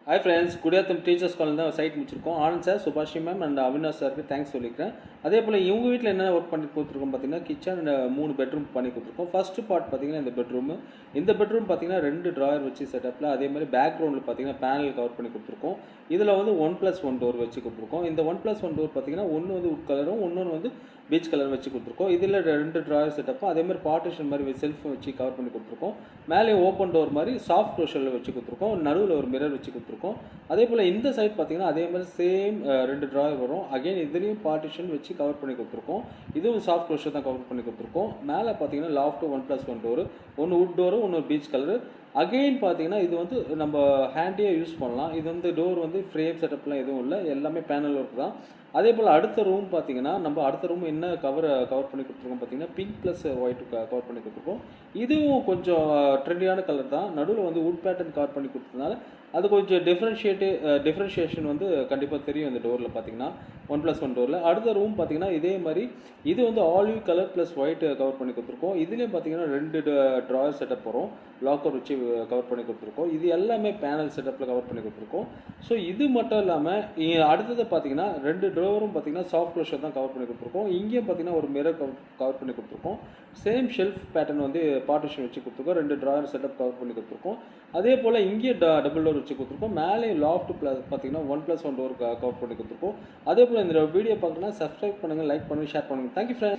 Hi friends, Gudiyattam teachers college தான் site முடிச்சிருக்கோம். Anand sir, சுபாஷி மேம் அண்ட் அவினாஷ் சாருக்கு தேங்க்ஸ் சொல்லிக்கிறேன். அதே போல் இவங்க வீட்டில் என்ன ஒர்க் பண்ணி கொடுத்துருக்கோம் பார்த்தீங்கன்னா, கிச்சன் 3 பெட்ரூம் பண்ணி கொடுத்துருக்கோம். ஃபஸ்ட்டு பார்ட் பார்த்தீங்கன்னா இந்த பெட்ரூம் பார்த்தீங்கன்னா 2 ட்ராயர் வச்சு செட்டப்பில், அதே மாதிரி பேக்ரவுண்டில் பார்த்தீங்கன்னா பேனல் கவர் பண்ணி கொடுத்துருக்கோம். இதில் வந்து 1+1 டோர் வச்சு கொடுத்துருக்கோம். இந்த 1+1 டோர் பார்த்தீங்கன்னா ஒன்று வந்து உட் கலரும், இன்னொன்று வந்து பீச் கலர் வச்சு கொடுத்துருக்கோம். இதில் 2 ட்ராயர் செட்டப்பும், அதே மாதிரி பார்ட்டிஷன் மாதிரி செல்ஃப் வச்சு கவர் பண்ணி கொடுத்துருக்கோம். மேலே ஓப்பன் டோர் மாதிரி சாஃப்ட் க்ளோஷரில் வச்சு கொடுத்துருக்கோம். நடுவில் ஒரு மிரர் வச்சு கொடுத்துருக்கோம். அதே போல் இந்த சைட் பார்த்தீங்கன்னா அதே மாதிரி சேம் 2 ட்ராயர் வரும். அகைன் இதுலேயும் பார்ட்டிஷன் வச்சு கவர் பண்ணி கொடுத்துருக்கோம். இதுவும் சாஃப்ட் க்ளோஷர் தான் கவர் பண்ணி கொடுத்துருக்கோம். மேலே பார்த்தீங்கன்னா லாஃப்ட் 1+1 டோரு, ஒன்று உட் டோரு, ஒன்று பீச் கலரு. அகெயின் பார்த்தீங்கன்னா இது வந்து நம்ம ஹேண்டியாக யூஸ் பண்ணலாம். இது வந்து டோர் வந்து ஃப்ரேம் செட்டப்லாம் எதுவும் இல்லை, எல்லாமே பேனல் ஒர்க் தான். அதே போல் அடுத்த ரூம் பார்த்தீங்கன்னா அடுத்த ரூம் என்ன கவர் பண்ணி கொடுத்துருக்கோம் பார்த்தீங்கன்னா பிங்க் ப்ளஸ் ஒயிட் கவர் பண்ணி கொடுத்துருக்கோம். இதுவும் கொஞ்சம் ட்ரெண்டியான கலர் தான். நடுவில் வந்து வுட் பேட்டர்ன் கவர் பண்ணி கொடுத்ததுனால அது கொஞ்சம் டிஃப்ரென்ஷியேஷன் வந்து கண்டிப்பாக தெரியும் இந்த டோரில் பார்த்தீங்கன்னா 1+1 டோரில். அடுத்த ரூம் பார்த்தீங்கன்னா இதே மாதிரி இது வந்து olive colour plus white cover பண்ணி கொடுத்துருக்கோம். இதுலேயும் பார்த்தீங்கன்னா 2 ட்ராயர் செட்டப் வரும், லாக்கர் வச்சு கவர் பண்ணி கொடுத்துருக்கோம். இது எல்லாமே பேனல் செட்டப்பில் கவர் பண்ணி கொடுத்துருக்கோம். ஸோ இது மட்டும் இல்லாமல் அடுத்தது பார்த்தீங்கன்னா 2 ட்ரோவரும் பார்த்தீங்கன்னா சாஃப்ட் க்ளோஷர் தான் கவர் பண்ணி கொடுத்துருக்கோம். இங்கேயும் பார்த்தீங்கன்னா ஒரு மிரர் கவர் பண்ணி கொடுத்துருக்கோம். சேம் ஷெல்ஃப் பேட்டர்ன் வந்து பார்ட்டிஷன் வச்சு கொடுத்துருக்கோம். 2 ட்ராயர் செட்டப் கவர் பண்ணி கொடுத்துருக்கோம். அதே போல் இங்கே டபுள் டோர் வச்சு கொடுத்துருக்கோம். மேலே லாஃப்ட் பார்த்தீங்கன்னா 1+1 டோர் கவர் பண்ணி கொடுத்துருக்கோம். அதே போல் இந்த வீடியோ பார்க்கணும்னா சப்ஸ்கிரைப் பண்ணுங்கள், லைக் பண்ணுங்கள், ஷேர் பண்ணுங்கள். Thank you friends.